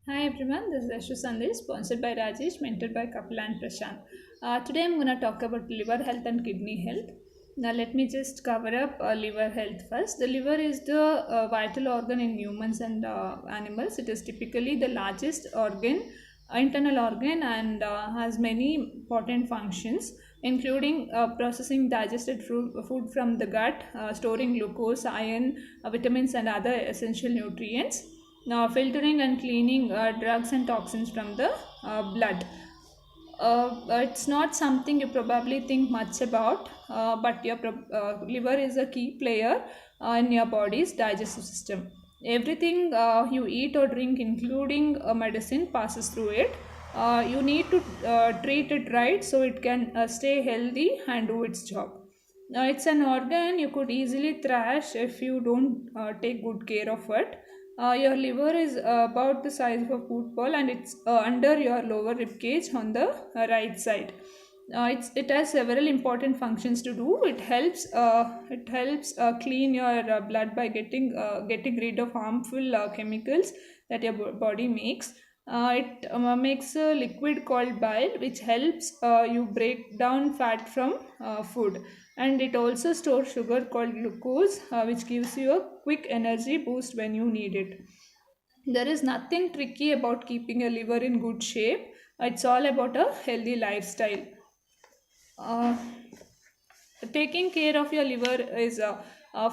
Hi everyone, this is Ashu Sandhi, sponsored by Rajesh, mentored by Kapil and Prashant. Today I'm going to talk about liver health and kidney health. Now let me just cover up liver health first. The liver is the vital organ in humans and animals. It is typically the largest organ, internal organ, and has many important functions, including processing digested food from the gut, storing glucose, iron, vitamins, and other essential nutrients. Now, filtering and cleaning drugs and toxins from the blood. It's not something you probably think much about, but your liver is a key player in your body's digestive system. Everything you eat or drink, including medicine, passes through it. You need to treat it right so it can stay healthy and do its job. It's an organ you could easily trash if you don't take good care of it. Your liver is about the size of a football and it's under your lower rib cage on the right side. It has several important functions to do. It helps clean your blood by getting rid of harmful chemicals that your body makes. It makes a liquid called bile, which helps you break down fat from food, and it also stores sugar called glucose, which gives you a quick energy boost when you need it. There is nothing tricky about keeping your liver in good shape. It's all about a healthy lifestyle. uh, Taking care of your liver is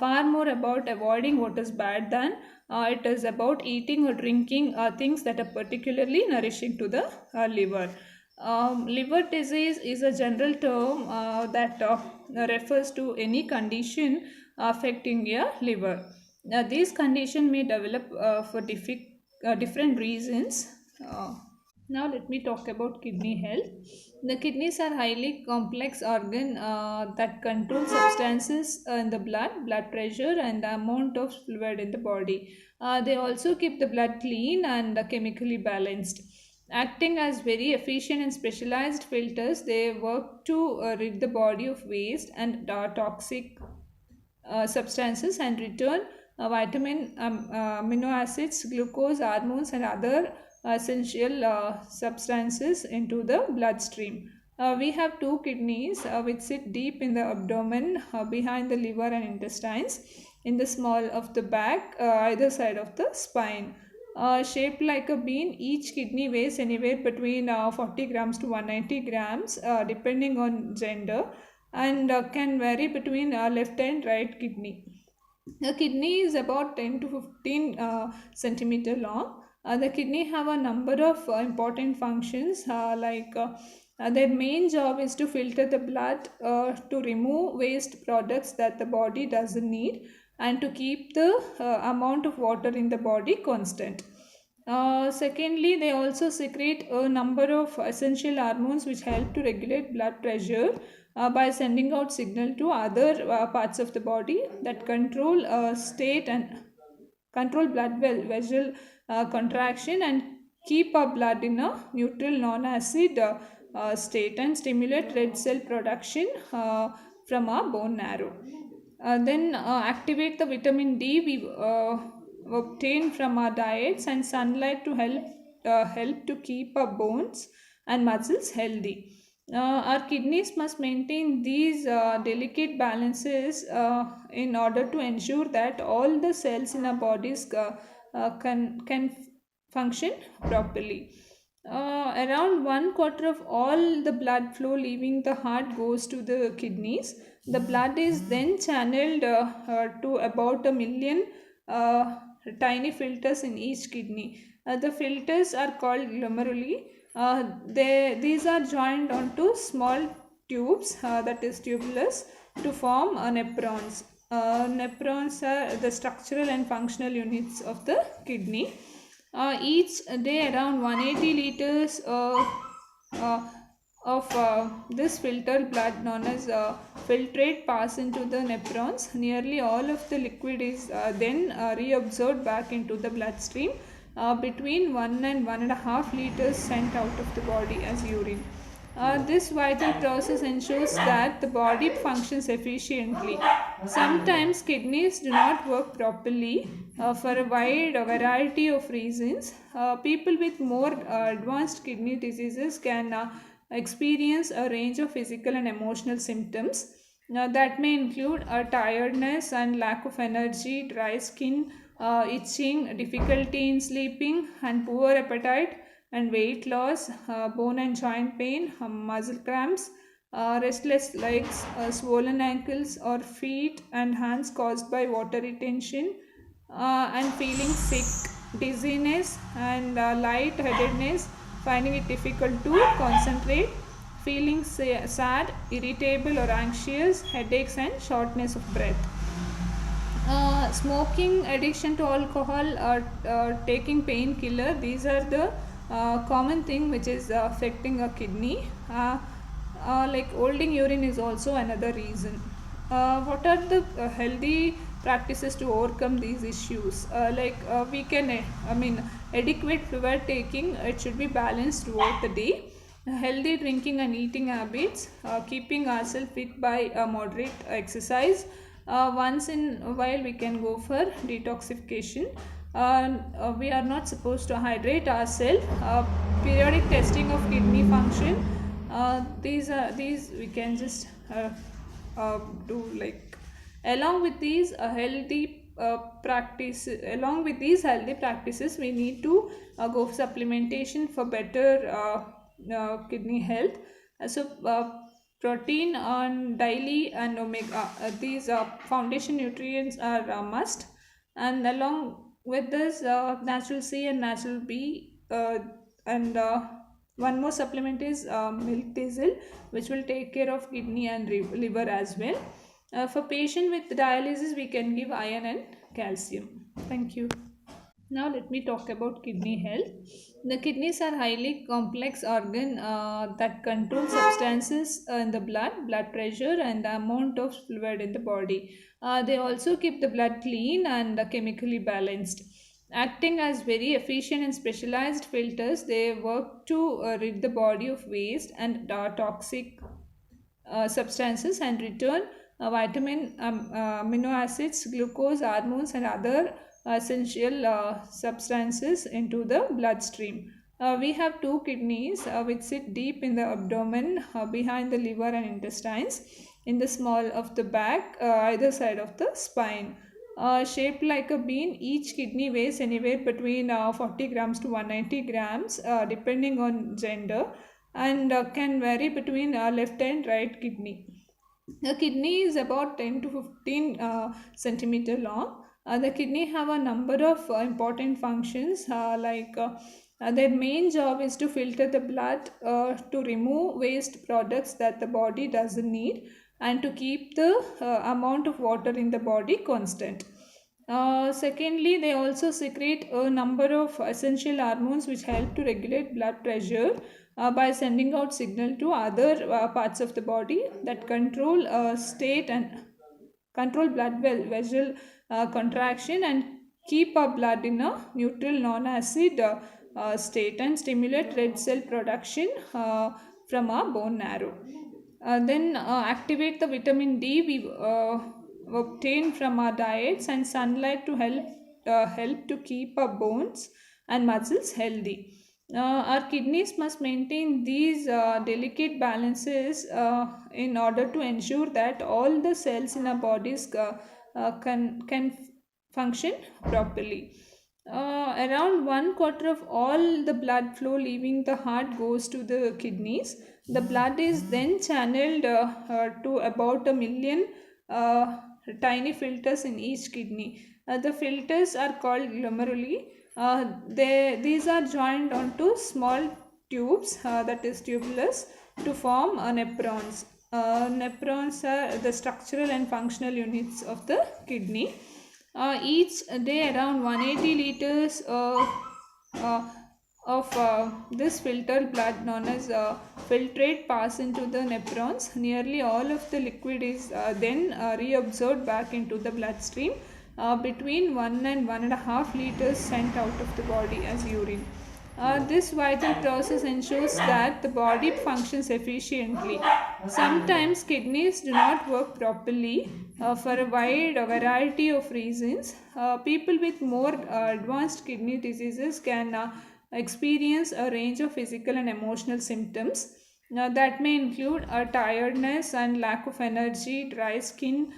far more about avoiding what is bad than it is about eating or drinking things that are particularly nourishing to the liver. Liver disease is a general term that refers to any condition affecting your liver. Now, these conditions may develop for different reasons. Now let me talk about kidney health. The kidneys are highly complex organ that control substances in the blood pressure, and the amount of fluid in the body. They also keep the blood clean and chemically balanced. Acting as very efficient and specialized filters, they work to rid the body of waste and toxic substances and return amino acids, glucose, hormones, and other essential substances into the bloodstream. We have two kidneys which sit deep in the abdomen behind the liver and intestines in the small of the back, either side of the spine. Shaped like a bean, each kidney weighs anywhere between 40 grams to 190 grams, depending on gender, and can vary between left and right kidney. The kidney is about 10 to 15 centimeter long. The kidney have a number of important functions, their main job is to filter the blood, to remove waste products that the body doesn't need, and to keep the amount of water in the body constant. Secondly, they also secrete a number of essential hormones which help to regulate blood pressure by sending out signal to other parts of the body that control state and control blood vessel contraction and keep our blood in a neutral non-acid state and stimulate red cell production from our bone marrow. Then activate the vitamin D we obtain from our diets and sunlight to help to keep our bones and muscles healthy. Our kidneys must maintain these delicate balances in order to ensure that all the cells in our bodies can function properly. Around one quarter of all the blood flow leaving the heart goes to the kidneys. The blood is then channeled to about a million tiny filters in each kidney. The filters are called glomeruli. These are joined onto small tubes, that is tubulus, to form nephrons. Nephrons are the structural and functional units of the kidney. Each day around 180 liters uh, of this filtered blood known as filtrate pass into the nephrons. Nearly all of the liquid is then reabsorbed back into the bloodstream. Between 1 and 1.5 liters sent out of the body as urine. This vital process ensures that the body functions efficiently. Sometimes kidneys do not work properly for a wide variety of reasons. People with more advanced kidney diseases can experience a range of physical and emotional symptoms that may include tiredness and lack of energy, dry skin, itching, difficulty in sleeping, and poor appetite, and weight loss, bone and joint pain, muscle cramps, restless legs, swollen ankles or feet and hands caused by water retention, and feeling sick, dizziness, and light-headedness, finding it difficult to concentrate, feeling sad, irritable or anxious, headaches, and shortness of breath. Smoking, addiction to alcohol, or taking painkiller, these are the common thing which is affecting a kidney. Like holding urine is also another reason. What are the healthy practices to overcome these issues? We can, adequate fluid taking, it should be balanced throughout the day. Healthy drinking and eating habits, keeping ourselves fit by moderate exercise. Once in a while, we can go for detoxification. We are not supposed to hydrate ourselves. Periodic testing of kidney function. These we can just do like along with these healthy practice along with these healthy practices we need to go for supplementation for better kidney health. Protein on daily and omega, these foundation nutrients are must, and along with this natural C and natural B, and one more supplement is milk thistle, which will take care of kidney and liver as well. For patient with dialysis, we can give iron and calcium. Thank you. Now let me talk about kidney health. The kidneys are highly complex organ that control substances in the blood pressure, and the amount of fluid in the body. They also keep the blood clean and chemically balanced. Acting as very efficient and specialized filters, they work to rid the body of waste and toxic substances and return amino acids, glucose, hormones, and other essential substances into the bloodstream. We have two kidneys which sit deep in the abdomen, behind the liver and intestines, in the small of the back, either side of the spine. Shaped like a bean, each kidney weighs anywhere between 40 grams to 190 grams, depending on gender, and can vary between left and right kidney. The kidney is about 10 to 15 centimeter long. The kidney have a number of important functions, their main job is to filter the blood, to remove waste products that the body doesn't need, and to keep the amount of water in the body constant. Secondly, they also secrete a number of essential hormones which help to regulate blood pressure by sending out signal to other parts of the body that control state and control blood vessel contraction, and keep our blood in a neutral non-acid state, and stimulate red cell production from our bone marrow. Then activate the vitamin D we obtain from our diets and sunlight to help to keep our bones and muscles healthy. Our kidneys must maintain these delicate balances in order to ensure that all the cells in our bodies can function properly. Around one quarter of all the blood flow leaving the heart goes to the kidneys. The blood is then channeled to about 1 million tiny filters in each kidney. The filters are called glomeruli. These are joined onto small tubes, that is tubulus, to form nephrons. Nephrons are the structural and functional units of the kidney. Each day around 180 liters of this filtered blood known as filtrate pass into the nephrons. Nearly all of the liquid is then reabsorbed back into the bloodstream. Between 1 and 1.5 liters sent out of the body as urine. This vital process ensures that the body functions efficiently. Sometimes kidneys do not work properly for a wide variety of reasons. People with more advanced kidney diseases can experience a range of physical and emotional symptoms that may include tiredness and lack of energy, dry skin,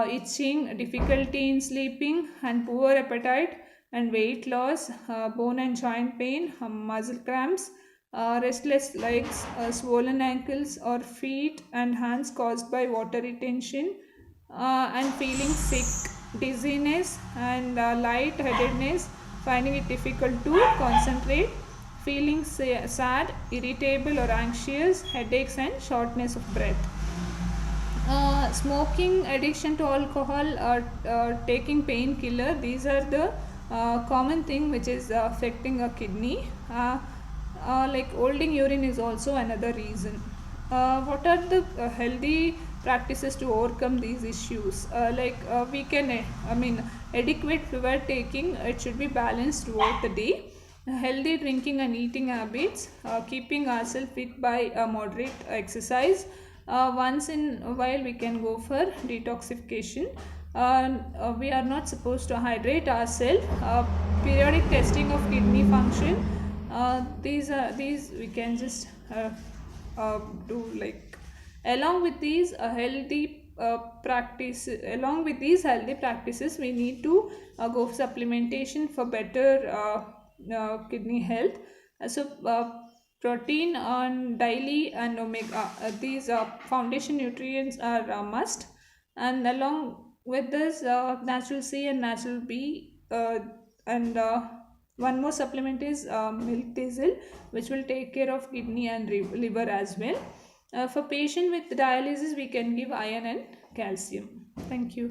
itching, difficulty in sleeping, and poor appetite and weight loss, bone and joint pain, muscle cramps, restless legs, swollen ankles or feet and hands caused by water retention, and feeling sick, dizziness, and light-headedness, finding it difficult to concentrate, feeling sad, irritable, or anxious, headaches, and shortness of breath. Smoking, addiction to alcohol, or taking painkiller, these are the common thing which is affecting a kidney. Like holding urine is also another reason. What are the healthy practices to overcome these issues? We can, adequate fluid taking, it should be balanced throughout the day. Healthy drinking and eating habits, keeping ourselves fit by moderate exercise. Once in a while, we can go for detoxification. We are not supposed to hydrate ourselves. Periodic testing of kidney function. These we can just do like along with these healthy practices we need to go for supplementation for better kidney health. Protein on daily and omega, these foundation nutrients are a must, and along with this natural C and natural B, and one more supplement is milk thistle, which will take care of kidney and liver as well. For patient with dialysis, we can give iron and calcium. Thank you.